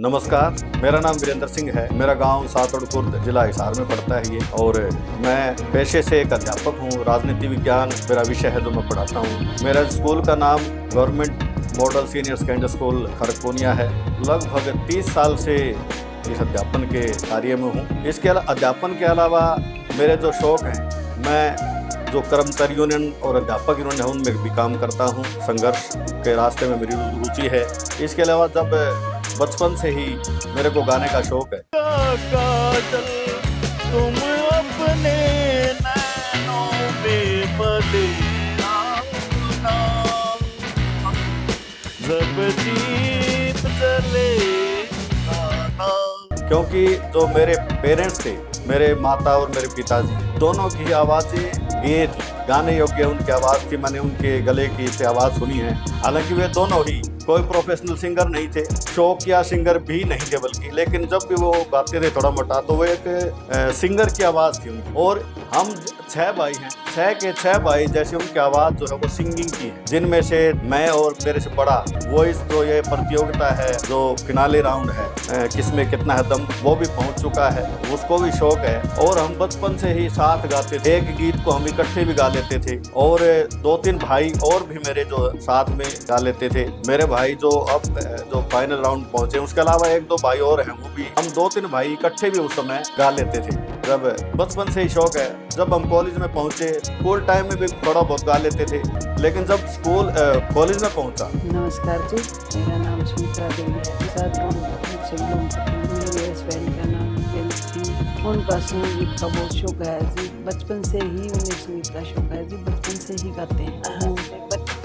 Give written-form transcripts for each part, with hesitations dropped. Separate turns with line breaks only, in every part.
नमस्कार, मेरा नाम वीरेंद्र सिंह है। मेरा गांव सातड़ खुर्द जिला हिसार में पड़ता है ये, और मैं पेशे से एक अध्यापक हूँ। राजनीति विज्ञान मेरा विषय है जो मैं पढ़ाता हूँ। मेरा स्कूल का नाम government model senior secondary school Khadagpuniya है। लगभग 30 साल से इस अध्यापन के कार्य में हूँ। इसके अध्यापन के अलावा मेरे जो शौक हैं, मैं जो कर्मचारी यूनियन और अध्यापक यूनियन है उनमें भी काम करता हूँ। संघर्ष के रास्ते में मेरी रुचि है। इसके अलावा जब बचपन से ही मेरे को गाने का शौक है।
तुम अपने नैनों में बदले जब दीप जले
क्योंकि जो मेरे पेरेंट्स थे, मेरे माता और मेरे पिताजी दोनों की आवाज़ें ये थी, गाने योग्य उनकी आवाज़ थी। मैंने उनके गले की से आवाज़ सुनी है। हालांकि वे दोनों ही कोई प्रोफेशनल सिंगर नहीं थे, शौक या सिंगर भी नहीं थे बल्कि, लेकिन जब भी वो गाते थे थोड़ा मोटा तो वो एक सिंगर की आवाज़ थी उनकी। और हम 6 भाई हैं, 6 के 6 भाई जैसे उनकी आवाज़ जो है वो सिंगिंग की है, जिनमें से मैं और मेरे से बड़ा वॉइस जो ये प्रतियोगिता है जो फिनाले राउंड है किसमें कितना है दम, वो भी पहुंच चुका है, उसको भी शौक है। और हम बचपन से ही साथ गाते थे, एक गीत को हम इकट्ठे भी गा लेते थे। और 2-3 भाई और भी मेरे जो साथ में गा लेते थे। मेरे भाई जो अब जो फाइनल राउंड पहुंचे, उसके अलावा 1-2 भाई और हैं, वो भी हम 2-3 भाई इकट्ठे भी उस समय गा लेते थे। जब बचपन से ही शौक है। जब हम कॉलेज में पहुंचे, स्कूल टाइम में भी थोड़ा बहुत गा लेते थे, लेकिन जब कॉलेज में पहुंचा।
नमस्कार जी, मेरा नाम सुमित्रा देवी है। साथ मेरे हस्बैंड का नाम वीरेंद्र सिंह। उनका संगीत का बहुत शौक है जी। बचपन से ही उन्हें संगीत का शौक है जी, बचपन से ही गाते हैं।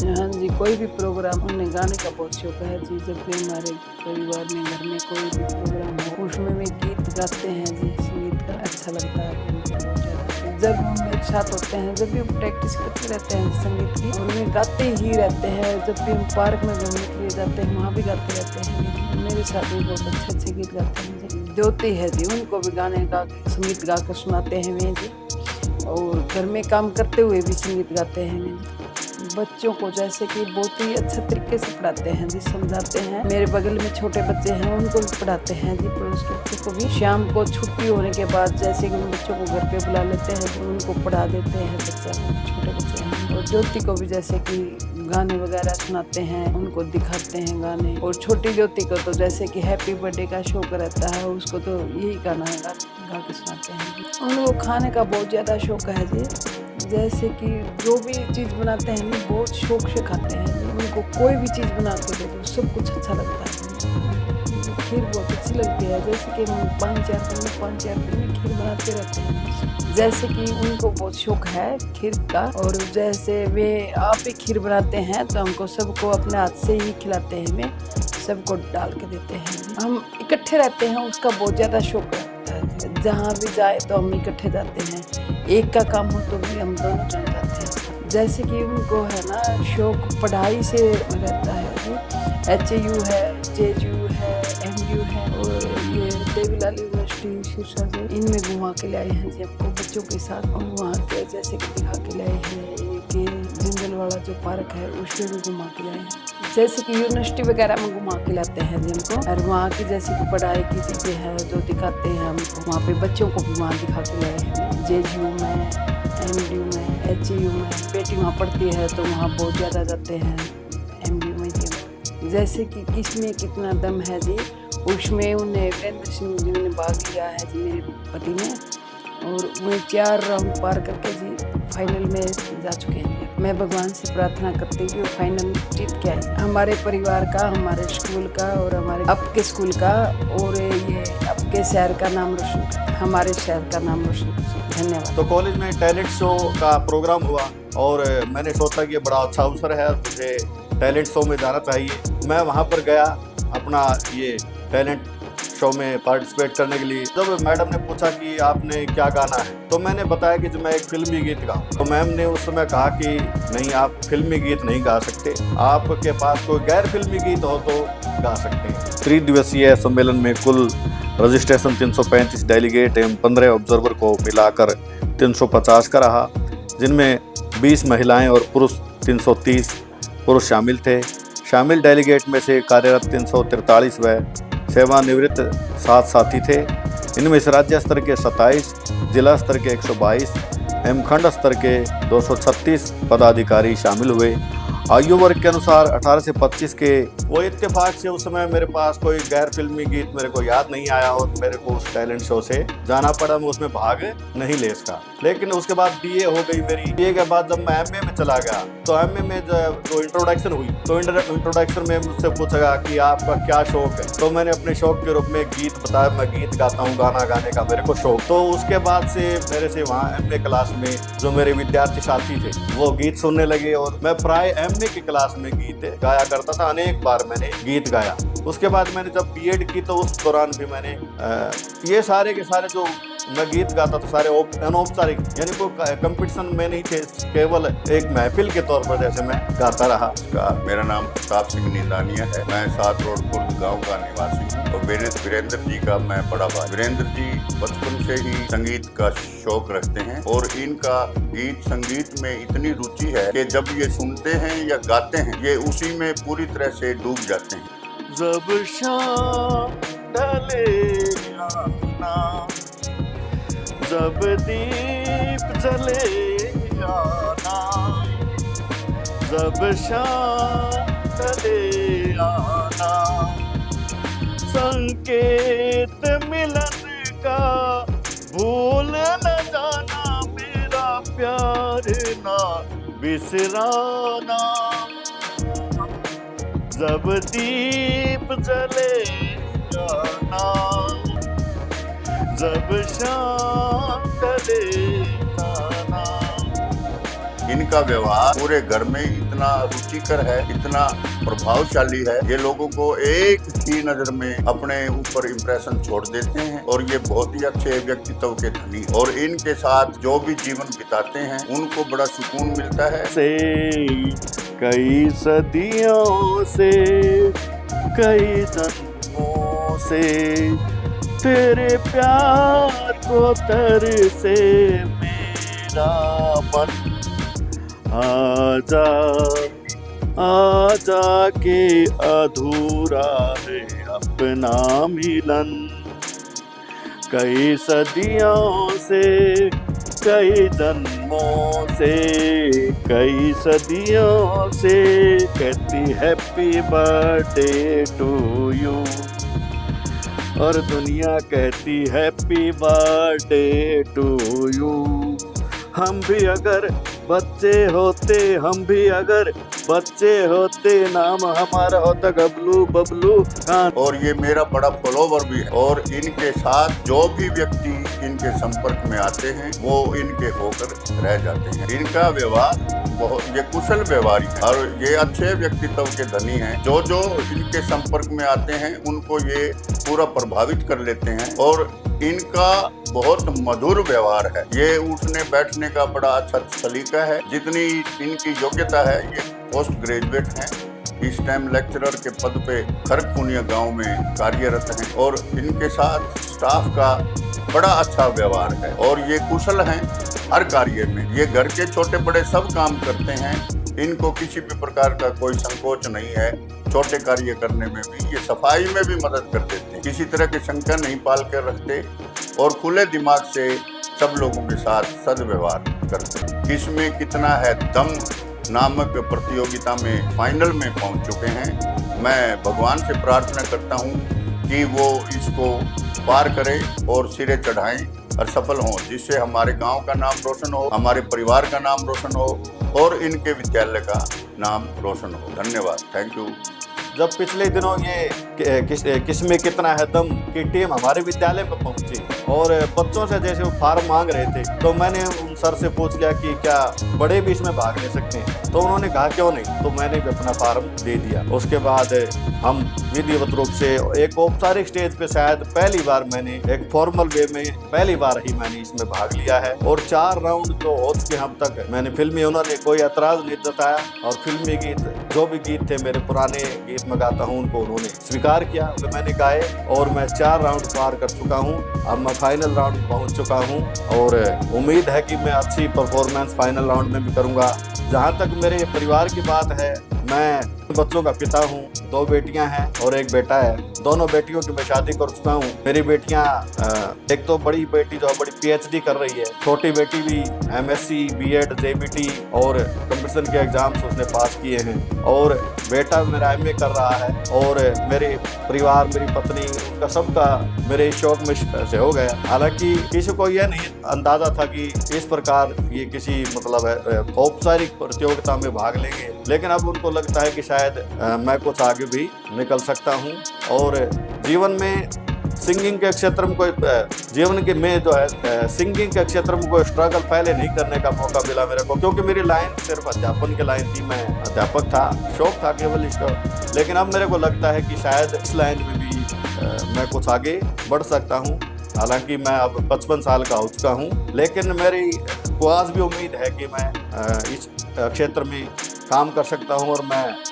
हाँ जी, कोई भी प्रोग्राम उन्हें गाने का बहुत शौक है जी। जब भी हमारे परिवार में घर में कोई भी प्रोग्राम हो उसमें वे गीत गाते हैं जी। संगीत का अच्छा लगता है बहुत ज़्यादा। जब हम मेरे साथ होते हैं, जब भी हम प्रैक्टिस करते रहते हैं संगीत की, और वे गाते ही रहते हैं। जब भी हम पार्क में घूमने के लिए जाते हैं वहाँ भी गाते रहते हैं। मेरे साथ भी बहुत अच्छे गीत गाते हैं जी। ज्योति है जी, उनको भी गाने का संगीत गा कर सुनाते हैं वे जी। और घर में काम करते हुए भी संगीत गाते हैं वे जी। बच्चों को जैसे कि बहुत ही अच्छे तरीके से पढ़ाते हैं जी, समझाते हैं। मेरे बगल में छोटे बच्चे हैं, उनको भी पढ़ाते हैं जी। पड़ोस के बच्चों को भी शाम को छुट्टी होने के बाद जैसे कि उन बच्चों को घर पे बुला लेते हैं तो उनको पढ़ा देते हैं। बच्चा छोटे बच्चे हैं। और ज्योति को भी जैसे कि गाने वगैरह सुनाते हैं, उनको दिखाते हैं गाने। और छोटी ज्योति को तो जैसे कि हैप्पी बर्थडे का शौक रहता है, उसको तो यही गाना गा के सुनाते हैं। उनको खाने का बहुत ज़्यादा शौक है जी। जैसे कि जो भी चीज़ बनाते हैं ना बहुत शौक से खाते हैं। उनको कोई भी चीज़ बना के दे दो सब कुछ अच्छा लगता है। खीर बहुत अच्छी लगती है, जैसे कि 5-4 दिन में खीर बनाते रहते हैं। जैसे कि उनको बहुत शौक है खीर का, और जैसे वे आप ही खीर बनाते हैं तो हमको सबको अपने हाथ से ही खिलाते हैं। हमें सबको डाल के देते हैं। हम इकट्ठे रहते हैं, उसका बहुत ज़्यादा शौक रहता है। जहाँ भी जाए तो हम इकट्ठे जाते हैं। एक का काम हो तो भी हम दोनों चले जाते हैं। जैसे कि उनको है ना शौक पढ़ाई से रहता है जी। HAU है, JGU है, MDU है, और ये देवीलाल यूनिवर्सिटी सिरसा से इनमें घुमा के लाए हैं जी आपको बच्चों के साथ। और वहाँ के जैसे कि दिखा के लाए हैं। एक जिंदल वाला जो पार्क है उसमें भी घुमा के लाए हैं। जैसे कि यूनिवर्सिटी वगैरह में घुमा के लाते हैं जी हमको। और वहाँ की जैसे कि पढ़ाई की चीज़ें हैं जो दिखाते हैं हमको, वहाँ पे बच्चों को भी वहाँ दिखा के लाए हैं। JGU में, MDU में, HAU में बेटी वहाँ पढ़ती है तो वहाँ बहुत ज़्यादा जाते हैं। MDU में जैसे कि किसमें कितना दम है जी, उसमें उन्हें वीरेंद्र सिंह जी ने भाग लिया है जी, मेरे पति ने। और वह 4 राउंड पार करके जी फाइनल में जा चुके हैं। मैं भगवान से प्रार्थना करती हूँ कि फाइनल जीत के आए। हमारे परिवार का, हमारे स्कूल का और हमारे आपके स्कूल का और ये आपके शहर का नाम रोशन कर, हमारे शहर का नाम रोशन कर। धन्यवाद।
तो कॉलेज में टैलेंट शो का प्रोग्राम हुआ और मैंने सोचा कि ये बड़ा अच्छा अवसर है, मुझे टैलेंट शो में जाना चाहिए। मैं वहाँ पर गया अपना ये टैलेंट शो में पार्टिसिपेट करने के लिए। जब मैडम ने पूछा कि आपने क्या गाना है, तो मैंने बताया कि मैं एक फिल्मी गीत गाऊं। तो मैम ने उस समय कहा कि नहीं, आप फिल्मी गीत नहीं गा सकते, आपके पास कोई गैर फिल्मी गीत हो तो गा सकते हैं। 3 दिवसीय सम्मेलन में कुल रजिस्ट्रेशन 335 डेलीगेट एवं 15 ऑब्जर्वर को मिलाकर 350 का रहा, जिनमें 20 महिलाएं और पुरुष 330 पुरुष शामिल थे। शामिल डेलीगेट में से कार्यरत 343 व सेवानिवृत्त 7 साथी थे। इनमें से राज्य स्तर के 27, जिला स्तर के 122 एवं खंड स्तर के 236 पदाधिकारी शामिल हुए। आयु वर्ग के अनुसार 18 से 25 के। वो इत्तेफाक से उस समय मेरे पास कोई गैर फिल्मी गीत मेरे को याद नहीं आया और मेरे को उस टैलेंट शो से जाना पड़ा, मैं उसमें भाग नहीं ले सका। लेकिन उसके बाद बीए हो गई मेरी। बीए के बाद जब मैं एमए में चला गया तो एमए में जो इंट्रोडक्शन हुई तो इंट्रोडक्शन में मुझसे पूछा कि आपका क्या शौक है। तो मैंने अपने शौक के रूप में गीत बताया, मैं गीत गाता हूँ, गाना गाने का मेरे को शौक। तो उसके बाद से मेरे से वहाँ एमए क्लास में जो मेरे विद्यार्थी साथी थे वो गीत सुनने लगे और मैं प्राय एमए की क्लास में गीत गाया करता था। अनेक बार मैंने गीत गाया। उसके बाद मैंने जब बीएड की तो उस दौरान भी मैंने ये सारे के सारे जो मैं गीत गाता था सारे अनौपचारिक, यानी कोई कंपटीशन में नहीं थे, केवल एक महफिल के तौर पर जैसे मैं गाता रहा।
मेरा नाम प्रताप सिंह निदानिया है। मैं 7 रोड खुर्द गांव का निवासी हूँ और वीरेंद्र जी का मैं बड़ा भाई। वीरेंद्र जी बचपन से ही संगीत का शौक रखते हैं और इनका गीत संगीत में इतनी रुचि है कि जब ये सुनते हैं या गाते हैं ये उसी में पूरी तरह से डूब जाते हैं।
जब शाम ढले आना, जब दीप जले आना, जब शाम ढले आना, संकेत मिलन का भूल न जाना, मेरा प्यार ना बिसराना। जब दीप जले जाना, जब शाम ढले जाना।
इनका व्यवहार पूरे घर में इतना रुचिकर है, इतना प्रभावशाली है, ये लोगों को एक ही नजर में अपने ऊपर इम्प्रेशन छोड़ देते हैं और ये बहुत ही अच्छे व्यक्तित्व के धनी और इनके साथ जो भी जीवन बिताते हैं उनको बड़ा सुकून मिलता है।
से कई सदियों से, कई जन्मों से तेरे प्यार को तरसे मेरा मन। आजा आजा के अधूरा है अपना मिलन। कई सदियों से, कई जन्मों से, कई सदियों से कहती हैप्पी बर्थडे टू यू और दुनिया कहती हैप्पी बर्थडे टू यू। हम भी अगर बच्चे होते, हम भी अगर बच्चे होते, नाम हमारा होता गबलू बबलू खान।
और ये मेरा बड़ा फॉलोवर भी है और इनके साथ जो भी व्यक्ति इनके संपर्क में आते हैं वो इनके होकर रह जाते हैं। इनका व्यवहार बहुत ये कुशल व्यवहारी है और ये अच्छे व्यक्तित्व के धनी हैं। जो जो इनके संपर्क में आते हैं उनको ये पूरा प्रभावित कर लेते हैं और इनका बहुत मधुर व्यवहार है। ये उठने बैठने का बड़ा अच्छा सलीका है। जितनी इनकी योग्यता है, ये पोस्ट ग्रेजुएट हैं। इस टाइम लेक्चरर के पद पे खरकपुनिया गांव में कार्यरत हैं और इनके साथ स्टाफ का बड़ा अच्छा व्यवहार है और ये कुशल हैं हर कार्य में। ये घर के छोटे बड़े सब काम करते हैं। इनको किसी भी प्रकार का कोई संकोच नहीं है। छोटे कार्य करने में भी ये सफाई में भी मदद कर देते हैं। किसी तरह की शंका नहीं पाल कर रखते और खुले दिमाग से सब लोगों के साथ सदव्यवहार करते हैं। किसमें कितना है दम नामक प्रतियोगिता में फाइनल में पहुंच चुके हैं। मैं भगवान से प्रार्थना करता हूं कि वो इसको पार करें और सिरे चढ़ाएं और सफल हों, जिससे हमारे गांव का नाम रोशन हो, हमारे परिवार का नाम रोशन हो और इनके विद्यालय का नाम रोशन हो। धन्यवाद, थैंक यू।
जब पिछले दिनों ये किसमें कितना है दम की टीम हमारे विद्यालय में पहुंची और बच्चों से जैसे वो फार्म मांग रहे थे तो मैंने उन सर से पूछ लिया कि क्या बड़े भी इसमें भाग ले सकते हैं, तो उन्होंने कहा क्यों नहीं, तो मैंने भी अपना फार्म दे दिया। उसके बाद हम विधिवत रूप से एक औपचारिक स्टेज पे शायद पहली बार मैंने एक फॉर्मल वे में पहली बार ही मैंने इसमें भाग लिया है और 4 राउंड जो हो चुके हम तक मैंने फिल्मी, उन्होंने कोई एतराज नहीं जताया और फिल्मी गीत जो भी गीत थे मेरे पुराने गीत में गाता हूँ उनको उन्होंने स्वीकार किया, तो मैंने गाए और मैं 4 राउंड पार कर चुका हूँ। अब मैं फाइनल राउंड पहुँच चुका हूँ और उम्मीद है कि मैं अच्छी परफॉर्मेंस फाइनल राउंड में भी करूँगा। जहाँ तक मेरे परिवार की बात है, मैं बच्चों का पिता हूँ, 2 बेटियां हैं और 1 बेटा है। दोनों बेटियों की मैं शादी कर चुका हूँ। मेरी बेटियां एक तो बड़ी बेटी जो बड़ी PhD कर रही है, छोटी बेटी भी MSc B.Ed JBT और कंपटीशन के एग्जाम्स उसने पास किए हैं, और बेटा मेरा MA कर रहा है। और मेरे परिवार, मेरी पत्नी, उनका सबका मेरे शौक में सहयोग है। हालांकि किसी को यह नहीं अंदाजा था कि इस प्रकार ये किसी मतलब औपचारिक प्रतियोगिता में भाग लेंगे, लेकिन अब उनको लगता है कि शायद मैं कुछ आगे भी निकल सकता हूँ। और जीवन में सिंगिंग के क्षेत्र में कोई जीवन के में जो है सिंगिंग के क्षेत्र में कोई स्ट्रगल पहले नहीं करने का मौका मिला मेरे को, क्योंकि मेरी लाइन सिर्फ अध्यापन की लाइन थी। मैं अध्यापक था, शौक था केवल इसका। लेकिन अब मेरे को लगता है कि शायद इस लाइन में भी मैं कुछ आगे बढ़ सकता हूँ। हालांकि मैं अब 55 साल का हो चुका हूँ, लेकिन मेरी को आज भी उम्मीद है कि मैं इस क्षेत्र में काम कर सकता हूँ। और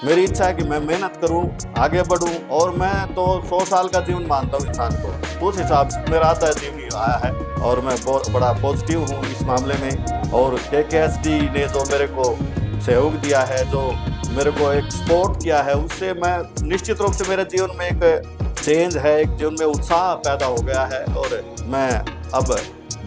मेरी इच्छा है कि मैं मेहनत करूँ, आगे बढ़ूँ। और मैं तो 100 साल का जीवन मानता हूँ इंसान को, उस हिसाब से मेरा आता है जीवन आया है, और मैं बहुत बड़ा पॉजिटिव हूँ इस मामले में। और KKSD ने जो मेरे को सहयोग दिया है, जो मेरे को एक सपोर्ट किया है, उससे मैं निश्चित रूप से मेरे जीवन में एक चेंज है, एक जीवन में उत्साह पैदा हो गया है। और मैं अब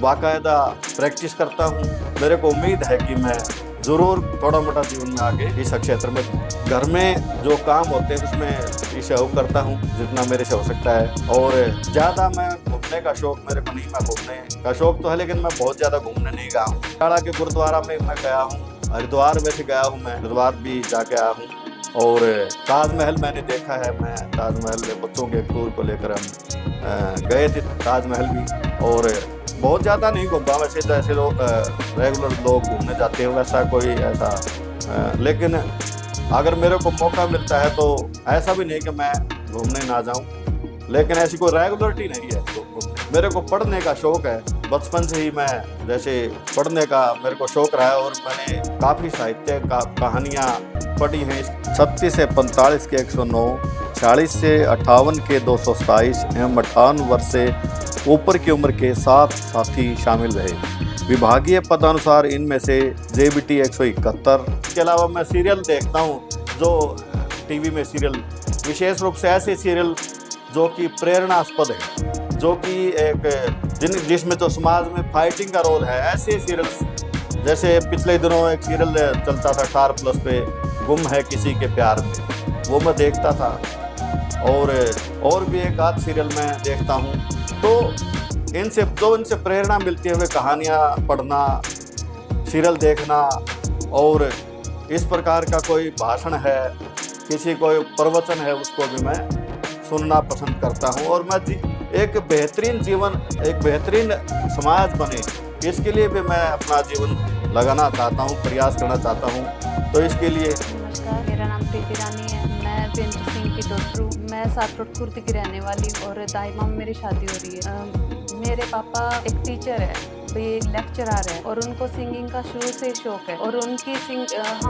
बाकायदा प्रैक्टिस करता हूँ। मेरे को उम्मीद है कि मैं ज़रूर थोड़ा मोटा जीवन में आगे इस क्षेत्र में घर में जो काम होते हैं उसमें सहयोग करता हूँ जितना मेरे से हो सकता है। और ज़्यादा मैं घूमने का शौक मेरे को नहीं, मैं घूमने का शौक तो है, लेकिन मैं बहुत ज़्यादा घूमने नहीं गया हूँ। काड़ा के गुरुद्वारा में मैं गया हूँ, हरिद्वार में से गया हूँ, मैं हरिद्वार भी जाके आया हूँ। और ताजमहल मैंने देखा है, मैं ताजमहल बच्चों के टूर को लेकर हम गए थे ताजमहल भी। और बहुत ज़्यादा नहीं घूमा वैसे, जैसे लोग रेगुलर लोग घूमने जाते हैं वैसा कोई ऐसा, लेकिन अगर मेरे को मौका मिलता है तो ऐसा भी नहीं कि मैं घूमने ना जाऊं, लेकिन ऐसी कोई रेगुलरिटी नहीं है। तो मेरे को पढ़ने का शौक है, बचपन से ही मैं जैसे पढ़ने का मेरे को शौक रहा है। और मैंने काफ़ी साहित्य कहानियाँ पढ़ी हैं। 36 से 45 के 109, 40 से 58 के 227 एवं 58 वर्ष से ऊपर की उम्र के 7 साथी शामिल रहे। विभागीय पदानुसार इनमें से JBT 171। इसके अलावा मैं सीरियल देखता हूँ, जो टीवी में सीरियल, विशेष रूप से ऐसे सीरियल जो कि प्रेरणास्पद है, जो कि एक जिसमें तो समाज में फाइटिंग का रोल है, ऐसे सीरियल। जैसे पिछले दिनों एक सीरियल चलता था स्टार+ पे, गुम है किसी के प्यार में, वो मैं देखता था। और भी एक आध सीरियल मैं देखता हूँ। तो इनसे प्रेरणा मिलती है, वे कहानियाँ पढ़ना, सीरियल देखना, और इस प्रकार का कोई भाषण है, किसी कोई प्रवचन है, उसको भी मैं सुनना पसंद करता हूँ। और मैं एक बेहतरीन जीवन, एक बेहतरीन समाज बने, इसके लिए भी मैं अपना जीवन लगाना चाहता हूँ, प्रयास करना चाहता हूँ। तो इसके लिए
नमस्कार, मेरा नाम प्रीति रानी है। मैं वीरेंद्र सिंह की डॉटर हूँ। मैं सातरोड खुर्द की रहने वाली हूँ और दाइमा में मेरी शादी हो रही है। मेरे पापा एक टीचर है, एक लेक्चरर है, और उनको सिंगिंग का शुरू से शौक है। और हम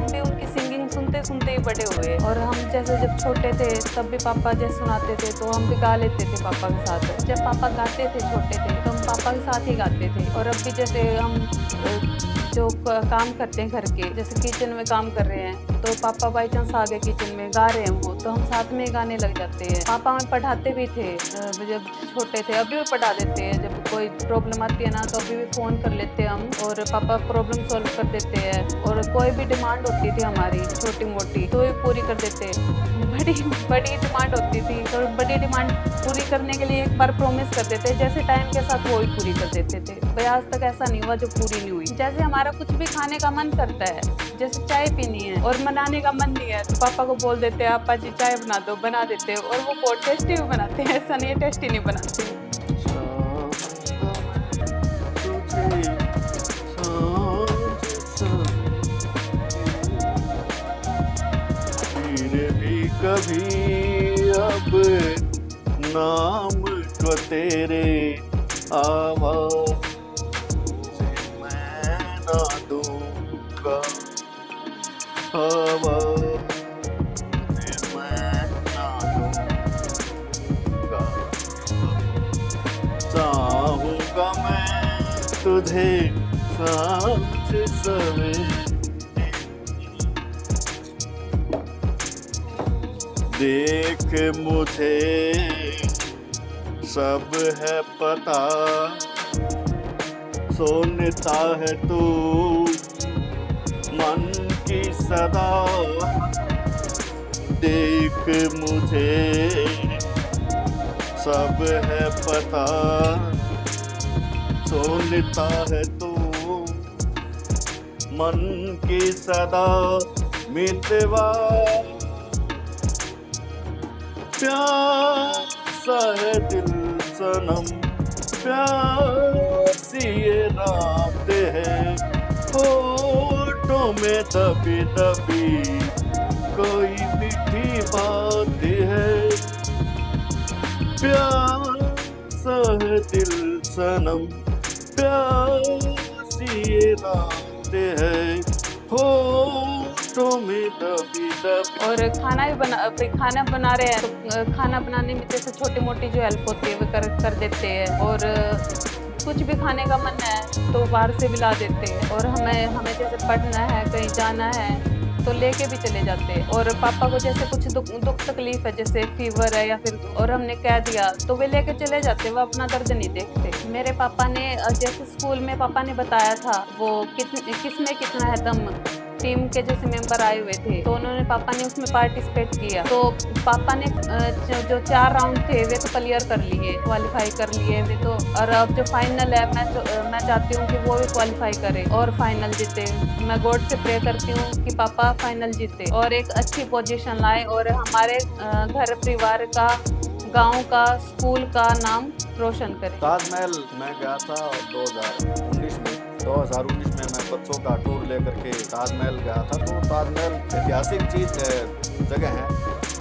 भी उनकी सिंगिंग सुनते सुनते ही बड़े हुए। और हम जैसे जब छोटे थे तब भी पापा जैसे सुनाते थे तो हम भी गा लेते थे पापा के साथ। जब पापा गाते थे छोटे थे तो हम पापा के साथ ही गाते थे। और अब भी जैसे हम जो काम करते हैं घर के, जैसे किचन में काम कर रहे हैं तो पापा बाई चांस आ गए किचन में, गा रहे हैं वो, तो हम साथ में गाने लग जाते हैं। पापा हमें पढ़ाते भी थे जब छोटे थे, अभी भी पढ़ा देते हैं। जब कोई प्रॉब्लम आती है ना तो अभी भी फ़ोन कर लेते हैं हम, और पापा प्रॉब्लम सॉल्व कर देते हैं। और कोई भी डिमांड होती थी हमारी छोटी मोटी तो भी पूरी कर देते। बड़ी डिमांड होती थी तो बड़ी डिमांड पूरी करने के लिए एक बार प्रॉमिस कर देते, जैसे टाइम के साथ वो ही पूरी कर देते थे। भाई आज तक ऐसा नहीं हुआ जो पूरी नहीं हुई। जैसे हमारा कुछ भी खाने का मन करता है, जैसे चाय पीनी है और बनाने का मन नहीं है तो पापा को बोल देते हैं पापा जी चाय बना दो, बना देते हैं। और वो बहुत टेस्टी भी बनाते हैं, ऐसा नहीं है टेस्टी नहीं बनाते।
कभी अब नाम को तेरे आवाज़ से मैं ना दूंगा, आवाज़ से मैं ना दूंगा। चाहूंगा मैं तुझे सांझ सवेरे, देख मुझे सब है पता, सुनता है तू मन की सदा। देख मुझे सब है पता, सुनता है तू मन की सदा। मितवा प्यार सा है दिल सनम, प्यार सी ये रात है, होठों में दबी दबी कोई मीठी बात है। प्यार सा है दिल सनम, प्यार सी ये रात है, होठों में दबी दबी।
और खाना बना रहे हैं तो खाना बनाने में जैसे छोटी मोटी जो हेल्प होती है वो कर देते हैं। और कुछ भी खाने का मन है तो बाहर से भी ला देते हैं। और हमें जैसे पढ़ना है, कहीं जाना है तो लेके भी चले जाते हैं। और पापा को जैसे कुछ दुख तकलीफ है, जैसे फीवर है या फिर, और हमने कह दिया तो वे लेके चले जाते, वो अपना दर्द नहीं देखते। मेरे पापा ने जैसे स्कूल में पापा ने बताया था वो किसमें कितना है दम, टीम के जैसे मेंबर आए हुए थे तो उन्होंने पापा ने उसमें पार्टिसिपेट किया। तो पापा ने जो 4 राउंड थे वे तो क्लियर कर लिए, क्वालिफाई कर लिए वे तो। और अब जो फाइनल है मैं चाहती हूँ कि वो भी क्वालिफाई करे और फाइनल जीते। मैं गॉड से प्रे करती हूँ कि पापा फाइनल जीते और एक अच्छी पोजीशन लाए और हमारे घर परिवार का, गांव का, स्कूल का नाम रोशन करें।
ताजमहल मैं गया था 2019 में। 2019 में मैं बच्चों का टूर लेकर के ताजमहल गया था। तो ताजमहल ऐतिहासिक जगह है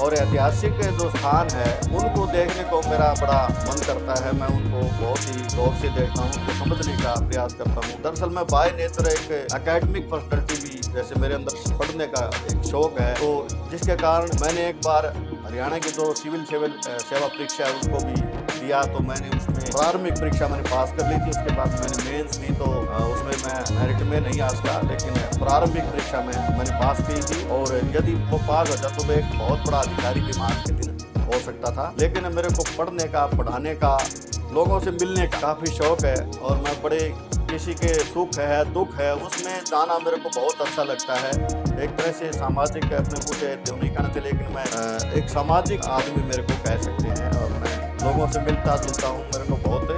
और ऐतिहासिक जो स्थान है उनको देखने को मेरा बड़ा मन करता है। मैं उनको बहुत ही गौर से देखता हूँ, उनको समझने का प्रयास करता हूँ। दरअसल मैं बाय नेचर एक एकेडमिक पर्सनैलिटी भी, जैसे मेरे अंदर पढ़ने का एक शौक है, तो जिसके कारण मैंने एक बार हरियाणा की जो सिविल सेवा परीक्षा है उसको भी दिया। तो मैंने उसमें प्रारंभिक परीक्षा मैंने पास कर ली थी, उसके बाद मैंने मेंस दी तो उसमें मैं मेरिट में नहीं आ सका, लेकिन प्रारंभिक परीक्षा में मैंने पास की थी। और यदि वो पास हो जाता तो मैं एक बहुत बड़ा अधिकारी भी मान के दिन हो सकता था। लेकिन मेरे को पढ़ने का, पढ़ाने का, लोगों से मिलने का काफ़ी शौक है और मैं बड़े किसी के सुख है, दुख है, उसमें जाना मेरे को बहुत अच्छा लगता है। एक तरह से सामाजिक अपने पूछे नहीं कहना थे, लेकिन मैं एक सामाजिक आदमी मेरे को कह सकते हैं और मैं लोगों से मिलता जुलता हूँ, मेरे को बहुत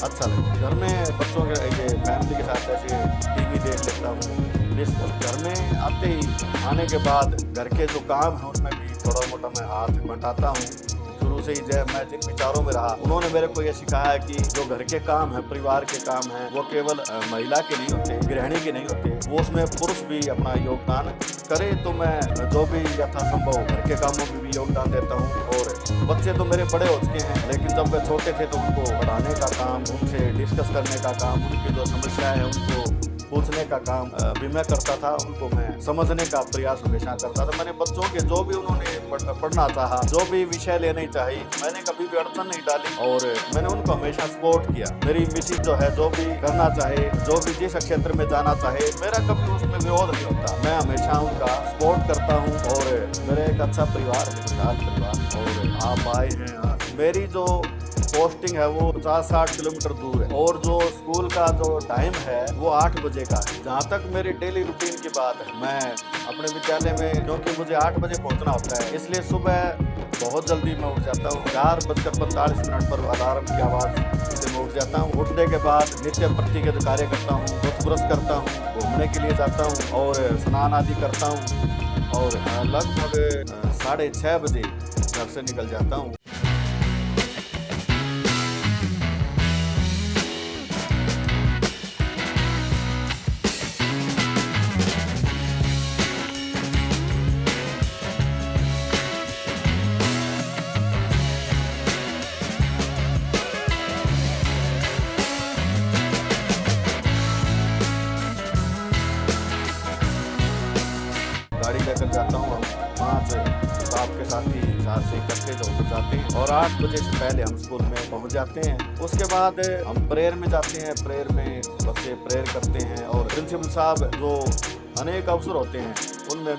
अच्छा लगता है। घर में बच्चों के फैमिली के साथ ऐसे टीवी देख लेता हूँ। घर में आते ही आने के बाद घर के जो काम है उनमें भी थोड़ा मोटा मैं हाथ बंटाता हूँ। शुरू से ही जब मैं जिन विचारों में रहा उन्होंने मेरे को ये सिखाया कि जो घर के काम है, परिवार के काम है, वो केवल महिला के नहीं होते, गृहिणी के नहीं होते, वो उसमें पुरुष भी अपना योगदान करे। तो मैं जो भी यथासंभव घर के कामों में भी योगदान देता हूँ। और बच्चे तो मेरे बड़े हो चुके हैं, लेकिन जब वे छोटे थे तो उनको पढ़ाने का काम, उनसे डिस्कस करने का काम, उनकी जो समस्याएं हैं उनको पूछने का काम भी मैं करता था, उनको मैं समझने का प्रयास हमेशा करता था। मैंने बच्चों के जो भी उन्होंने पढ़ना चाहा, जो भी विषय लेने चाहिए, मैंने कभी भी अड़चन नहीं डाली और मैंने उनको हमेशा सपोर्ट किया। मेरी मिसेज जो है जो भी करना चाहे, जो भी जिस क्षेत्र में जाना चाहे, मेरा कभी उसमें विरोध नहीं होता। मैं हमेशा उनका सपोर्ट करता हूँ और मेरा एक अच्छा परिवार है, खुशहाल परिवार। और आप आए हैं, मेरी जो पोस्टिंग है वो 50-60 किलोमीटर दूर है और जो स्कूल का जो टाइम है वो 8 बजे का है। जहाँ तक मेरी डेली रूटीन की बात है, मैं अपने विद्यालय में, क्योंकि मुझे 8 बजे पहुँचना होता है, इसलिए सुबह बहुत जल्दी मैं उठ जाता हूँ। 4:45 पर अलार्म की आवाज़ से मैं उठ जाता हूँ। उठने के बाद नित्य प्रति के कार्य करता हूँ, टूथब्रश करता हूँ, घूमने के लिए जाता हूँ और स्नान आदि करता हूँ और लगभग 6:30 बजे घर से निकल जाता हूँ। गाड़ी लेकर जाता हूँ, हम 5 आपके साथी साथ से इकट्ठे होकर जाते हैं और 8 बजे से पहले हम स्कूल में पहुँच जाते हैं। उसके बाद हम प्रेयर में जाते हैं, प्रेयर में बच्चे प्रेयर करते हैं और प्रिंसिपल साहब जो अनेक अवसर होते हैं उनमें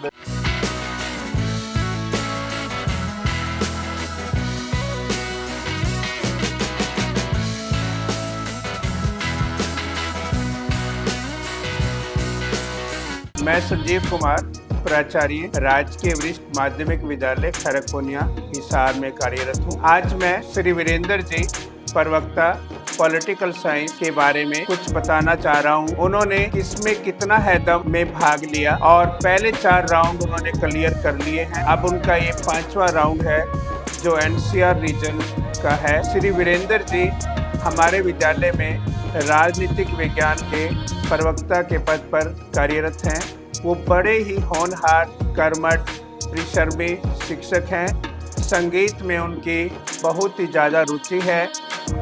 मैं संजीव कुमार, प्राचार्य राजकीय वरिष्ठ माध्यमिक विद्यालय खरगपुनिया हिसार में कार्यरत हूँ। आज मैं श्री वीरेंद्र जी, प्रवक्ता पॉलिटिकल साइंस के बारे में कुछ बताना चाह रहा हूँ। उन्होंने इसमें कितना है दम में भाग लिया और पहले 4 राउंड उन्होंने क्लियर कर लिए हैं। अब उनका ये 5वां राउंड है जो NCR रीजन का है। श्री वीरेंद्र जी हमारे विद्यालय में राजनीतिक विज्ञान के प्रवक्ता के पद पर कार्यरत हैं। वो बड़े ही होनहार, कर्मठ, परिश्रमी शिक्षक हैं। संगीत में उनकी बहुत ही ज़्यादा रुचि है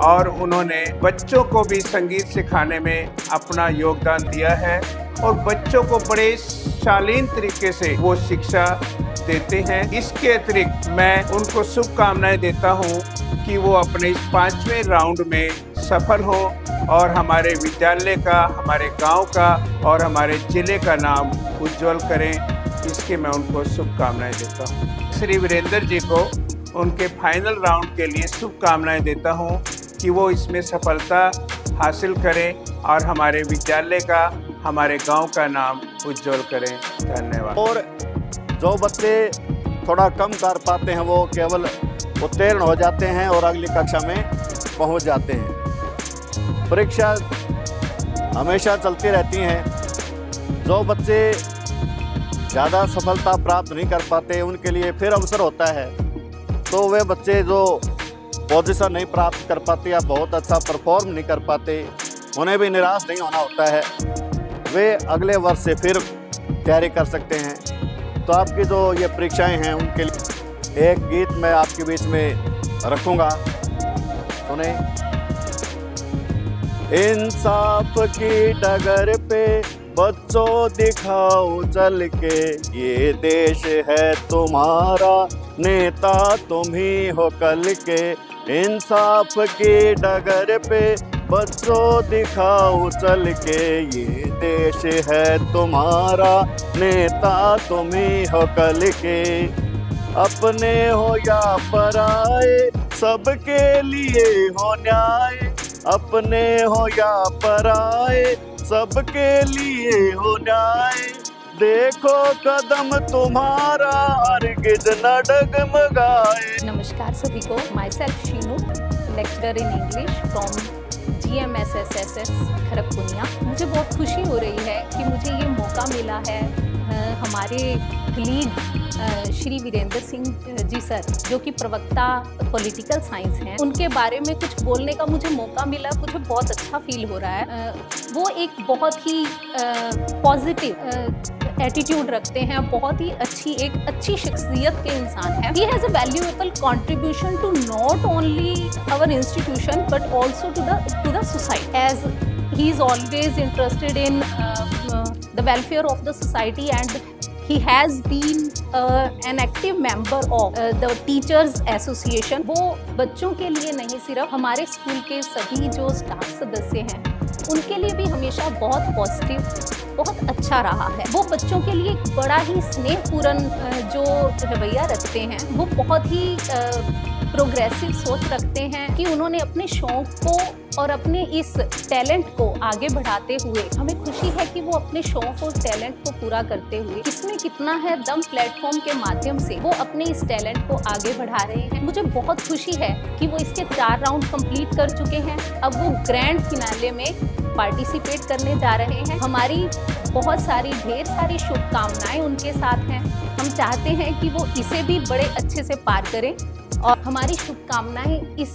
और उन्होंने बच्चों को भी संगीत सिखाने में अपना योगदान दिया है और बच्चों को बड़े शालीन तरीके से वो शिक्षा देते हैं। इसके अतिरिक्त मैं उनको शुभकामनाएं देता हूँ कि वो अपने इस 5वें राउंड में सफल हो और हमारे विद्यालय का, हमारे गांव का और हमारे जिले का नाम उज्जवल करें। इसके मैं उनको शुभकामनाएं देता हूं। श्री वीरेंद्र जी को उनके फाइनल राउंड के लिए शुभकामनाएं देता हूं कि वो इसमें सफलता हासिल करें और हमारे विद्यालय का, हमारे गांव का नाम उज्जवल करें। धन्यवाद।
और जो बच्चे थोड़ा कम कर पाते हैं वो केवल उत्तीर्ण हो जाते हैं और अगली कक्षा में पहुंच जाते हैं। परीक्षा हमेशा चलती रहती हैं। जो बच्चे ज़्यादा सफलता प्राप्त नहीं कर पाते उनके लिए फिर अवसर होता है। तो वे बच्चे जो पोजीशन नहीं प्राप्त कर पाते या बहुत अच्छा परफॉर्म नहीं कर पाते, उन्हें भी निराश नहीं होना होता है। वे अगले वर्ष से फिर तैयारी कर सकते हैं। तो आपकी जो ये परीक्षाएं हैं उनके लिए एक गीत मैं आपके बीच में रखूँगा, सुने। इंसाफ की डगर पे बच्चों दिखाओ चल के, ये देश है तुम्हारा, नेता तुम ही हो कल के। इंसाफ की डगर पे बच्चों दिखाओ चल के, ये देश है तुम्हारा, नेता तुम ही हो कल के। अपने हो या पराए सबके लिए हो न्याय, अपने हो या पराए सबके लिए हो न्याय। देखो कदम तुम्हारा हरगिज न डगमगाए।
नमस्कार सभी को, my self Sheenu, lecturer in English from GMSSSS खरगपुनिया। मुझे बहुत खुशी हो रही है कि मुझे ये मौका मिला है हमारे कलीग श्री वीरेंद्र सिंह जी सर, जो कि प्रवक्ता पॉलिटिकल साइंस हैं, उनके बारे में कुछ बोलने का मुझे मौका मिला। मुझे बहुत अच्छा फील हो रहा है। वो एक बहुत ही पॉजिटिव एटीट्यूड रखते हैं, बहुत ही अच्छी शख्सियत के इंसान हैं। He has a valuable contribution to not only our institution but also to the society, as he is always interested in the welfare of the society and he has been an active member of the teachers association। वो बच्चों के लिए नहीं, सिर्फ हमारे school के सभी जो स्टाफ सदस्य हैं उनके लिए भी हमेशा बहुत पॉजिटिव, बहुत अच्छा रहा है। वो बच्चों के लिए एक बड़ा ही स्नेहपूर्ण जो रवैया रखते हैं, वो बहुत ही प्रोग्रेसिव सोच रखते हैं कि उन्होंने अपने शौक को और अपने इस टैलेंट को आगे बढ़ाते हुए, हमें खुशी है कि वो अपने शौक और टैलेंट को पूरा करते हुए, किसमें कितना है दम प्लेटफॉर्म के माध्यम से वो अपने इस टैलेंट को आगे बढ़ा रहे हैं। मुझे बहुत खुशी है कि वो इसके 4 राउंड कंप्लीट कर चुके हैं। अब वो ग्रैंड फिनाले में पार्टिसिपेट करने जा रहे हैं। हमारी बहुत सारी ढेर सारी शुभकामनाएं उनके साथ हैं। हम चाहते हैं कि वो इसे भी बड़े अच्छे से पार करें और हमारी शुभकामनाएं इस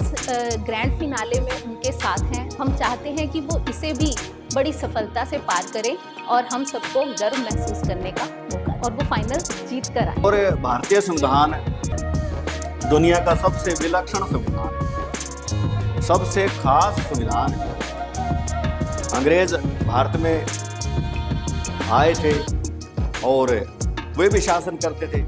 ग्रैंड फिनाले में उनके साथ हैं। हम चाहते हैं कि वो इसे भी बड़ी सफलता से पार करें और हम सबको गर्व महसूस करने का मौका, और वो फाइनल जीत कर आए।
और भारतीय संविधान दुनिया का सबसे विलक्षण संविधान, सबसे खास संविधान है। अंग्रेज भारत में आए थे और वे भी शासन करते थे।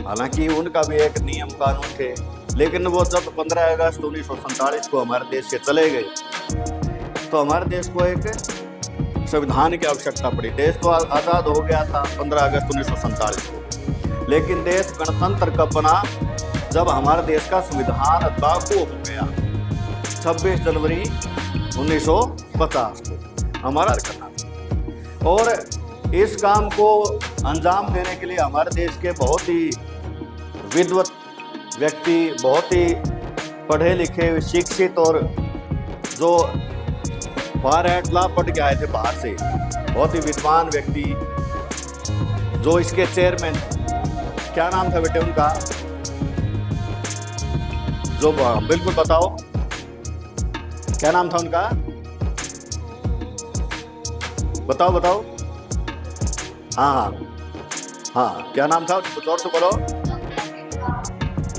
हालांकि उनका भी एक नियम कानून थे, लेकिन वो जब 15 अगस्त 1947 को हमारे देश से चले गए तो हमारे देश को एक संविधान की आवश्यकता पड़ी। देश तो आज़ाद हो गया था 15 अगस्त 1947 को, लेकिन देश गणतंत्र कब बना? जब हमारे देश का संविधान लागू हो गया 26 जनवरी 1950 को हमारा करना था। और इस काम को अंजाम देने के लिए हमारे देश के बहुत ही विद्वत व्यक्ति, बहुत ही पढ़े लिखे, शिक्षित और जो बाहर एटला पढ़ के आए थे बाहर से, बहुत ही विद्वान व्यक्ति जो इसके चेयरमैन, क्या नाम था बेटे उनका, जो बिल्कुल बताओ क्या नाम था उनका, बताओ बताओ। हाँ, क्या नाम था, जोर से बोलो।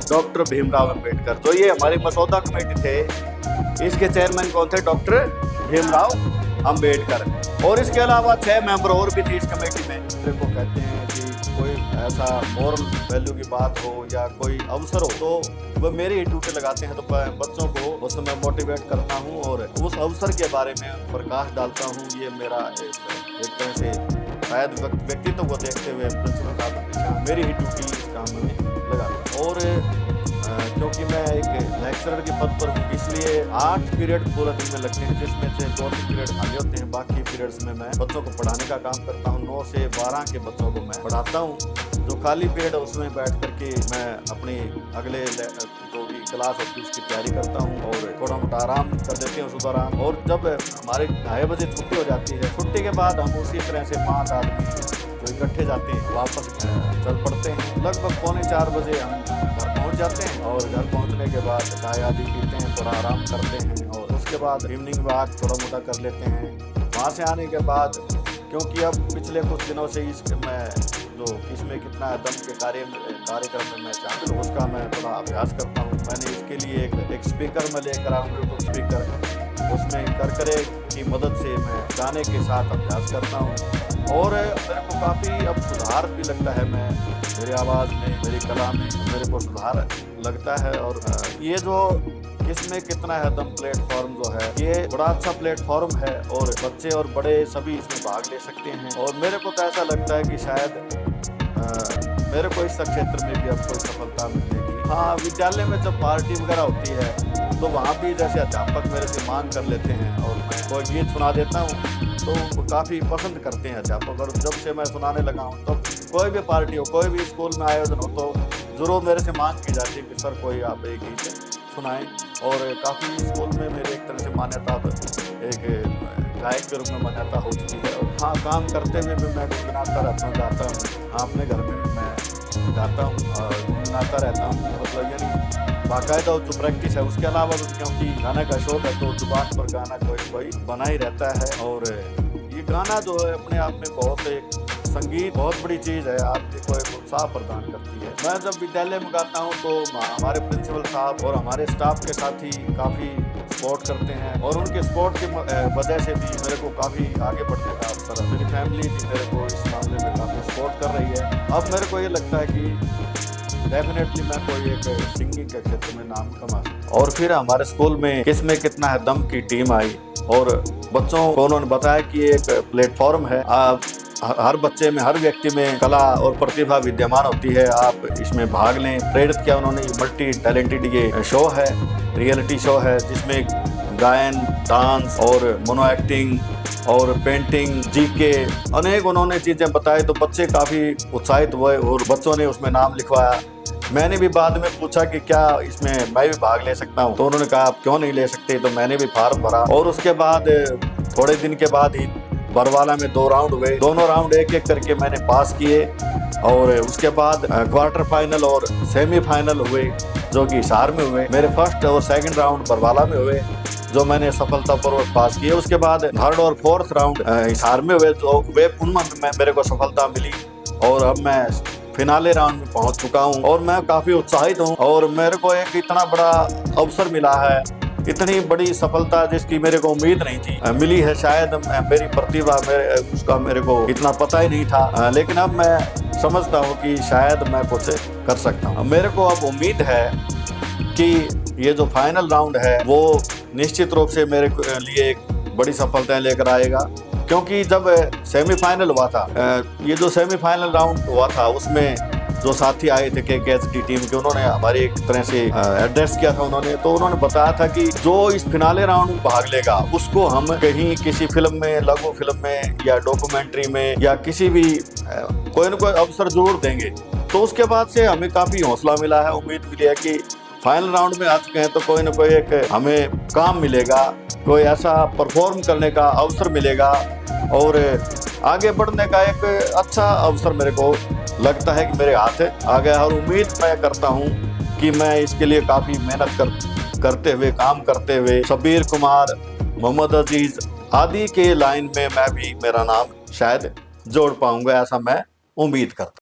डॉक्टर भीमराव अंबेडकर। तो ये हमारी मसौदा कमेटी थे, इसके चेयरमैन कौन थे, डॉक्टर भीमराव अंबेडकर। और इसके अलावा 6 मेंबर और भी थे इस कमेटी में। मेरे को कहते हैं कि कोई ऐसा मोरल वैल्यू की बात हो या कोई अवसर हो तो वो मेरी ही ड्यूटी लगाते हैं, तो बच्चों को उसमें मोटिवेट करता हूँ और उस अवसर के बारे में प्रकाश डालता हूँ। ये मेरा एक तरह से शायद व्यक्तित्व को देखते हुए प्रिंसिपल साहब हमेशा मेरी ही ड्यूटी इस काम में लगाते हैं। और क्योंकि मैं एक लेक्चरर के पद पर हूँ, इसलिए 8 पीरियड पूरे दिन में लगते हैं, जिसमें से 2-3 पीरियड खाली होते हैं। बाकी पीरियड्स में मैं बच्चों को पढ़ाने का काम करता हूँ। 9 से 12 के बच्चों को मैं पढ़ाता हूँ। जो खाली पीरियड है उसमें बैठ करके मैं अपनी अगले जो भी क्लास होती है उसकी तैयारी करता हूँ और थोड़ा मोटा आराम कर देते हैं उस दौरान। और जब हमारे 2:30 बजे छुट्टी हो जाती है, छुट्टी के बाद हम उसी तरह से 5 आदमी जो इकट्ठे जाते हैं वापस चल पड़ते हैं। लगभग 3:45 बजे हम घर पहुंच जाते हैं और घर पहुंचने के बाद चाय आदि पीते हैं, थोड़ा आराम करते हैं और उसके बाद इवनिंग वॉक थोड़ा मोटा कर लेते हैं। वहाँ से आने के बाद, क्योंकि अब पिछले कुछ दिनों से मैं जो किसमें कितना दम के कार्यक्रम में मैं शामिल हूँ, उसका मैं थोड़ा अभ्यास करता हूँ। मैंने इसके लिए एक स्पीकर में लेकर आऊँ, यूट्यूब स्पीकर, उसमें करकरे की मदद से मैं गाने के साथ अभ्यास करता हूँ। और मेरे को काफ़ी अब सुधार भी लगता है, मेरी आवाज़ में, मेरी कला में मेरे को सुधार लगता है। और ये जो किसमें कितना है दम प्लेटफॉर्म जो है, ये बड़ा अच्छा प्लेटफॉर्म है और बच्चे और बड़े सभी इसमें भाग ले सकते हैं। और मेरे को तो ऐसा लगता है कि शायद मेरे को इस क्षेत्र में भी अब कोई सफलता मिलेगी। हाँ, विद्यालय में जब पार्टी वगैरह होती है तो वहाँ भी जैसे अध्यापक मेरे से मांग कर लेते हैं और मैं कोई गीत सुना देता हूँ तो काफ़ी पसंद करते हैं अध्यापक। और जब से मैं सुनाने लगा हूँ तो कोई भी पार्टी हो, कोई भी स्कूल में आयोजन हो तो ज़रूर मेरे से मांग की जाती है कि सर कोई आप एक गीत सुनाएं। और काफ़ी स्कूल में मेरे एक तरह से मान्यता, एक गायक के रूप में मान्यता हो चुकी है। और हाँ, काम करते हुए भी मैं गुनगुनाता रहता हूँ, गाता हूँ। हाँ, अपने घर में भी मैं गाता हूँ और गुनगुनाता रहता हूँ, मतलब यानी बाकायदा जो प्रैक्टिस है। उसके अलावा क्योंकि गाने का शौक है तो जुबान पर गाना कोई बना ही रहता है। और ये गाना जो है अपने आप में बहुत एक संगीत बहुत बड़ी चीज़ है, आपको एक उत्साह प्रदान करती है। मैं जब विद्यालय में गाता हूँ तो हमारे प्रिंसिपल साहब और हमारे स्टाफ के साथ ही काफ़ी सपोर्ट करते हैं और उनके सपोर्ट की वजह से भी मेरे को काफ़ी आगे बढ़ने का अवसर है। मेरी फैमिली भी मेरे को इस मामले में काफ़ी सपोर्ट कर रही है। अब मेरे को ये लगता है कि डेफिनेटली मैं कोई एक सिंगिंग के क्षेत्र में नाम कमा सकता। और फिर हमारे स्कूल में किसमें कितना है दम की टीम आई और बच्चों को उन्होंने बताया कि एक प्लेटफॉर्म है, हर बच्चे में, हर व्यक्ति में कला और प्रतिभा विद्यमान होती है, आप इसमें भाग लें। प्रेरित किया उन्होंने। मल्टी टैलेंटेड ये शो है, रियलिटी शो है, जिसमें गायन, डांस और मोनो एक्टिंग और पेंटिंग, जीके, अनेक उन्होंने चीज़ें बताई तो बच्चे काफ़ी उत्साहित हुए और बच्चों ने उसमें नाम लिखवाया। मैंने भी बाद में पूछा कि क्या इसमें मैं भी भाग ले सकता हूँ, तो उन्होंने कहा आप क्यों नहीं ले सकते, तो मैंने भी फार्म भरा। और उसके बाद थोड़े दिन के बाद ही बरवाला में 2 राउंड हुए, दोनों राउंड एक एक करके मैंने पास किए। और उसके बाद क्वार्टर फाइनल और सेमीफाइनल हुए जो कि हिसार में हुए। मेरे फर्स्ट और सेकंड राउंड बरवाला में हुए जो मैंने सफलतापूर्वक पास किए। उसके बाद थर्ड और फोर्थ राउंड हिसार में हुए तो वे उनमें मेरे को सफलता मिली और अब मैं फिनाले राउंड में पहुंच चुका हूं और मैं काफ़ी उत्साहित हूं। और मेरे को एक इतना बड़ा अवसर मिला है, इतनी बड़ी सफलता जिसकी मेरे को उम्मीद नहीं थी मिली है। शायद मेरी प्रतिभा उसका मेरे को इतना पता ही नहीं था, लेकिन अब मैं समझता हूँ कि शायद मैं कुछ कर सकता हूँ। मेरे को अब उम्मीद है कि ये जो फाइनल राउंड है वो निश्चित रूप से मेरे लिए एक बड़ी सफलता लेकर आएगा, क्योंकि जब सेमीफाइनल हुआ था, ये जो सेमीफाइनल राउंड हुआ था उसमें जो साथी आए थे KKHD टीम के, उन्होंने हमारी एक तरह से एड्रेस किया था उन्होंने, तो उन्होंने बताया था कि जो इस फिनाले राउंड में भाग लेगा उसको हम कहीं किसी फिल्म में, लघु फिल्म में या डॉक्यूमेंट्री में या किसी भी कोई न कोई अवसर जरूर देंगे। तो उसके बाद से हमें काफी हौसला मिला है, उम्मीद मिली है कि फाइनल राउंड में आ चुके हैं तो कोई न कोई एक हमें काम मिलेगा, कोई ऐसा परफॉर्म करने का अवसर मिलेगा और आगे बढ़ने का एक अच्छा अवसर मेरे को लगता है कि मेरे हाथ आ गया। और उम्मीद मैं करता हूँ कि मैं इसके लिए काफ़ी मेहनत करते हुए, काम करते हुए शब्बीर कुमार, मोहम्मद अजीज आदि के लाइन में मैं भी मेरा नाम शायद जोड़ पाऊंगा, ऐसा मैं उम्मीद करता हूँ।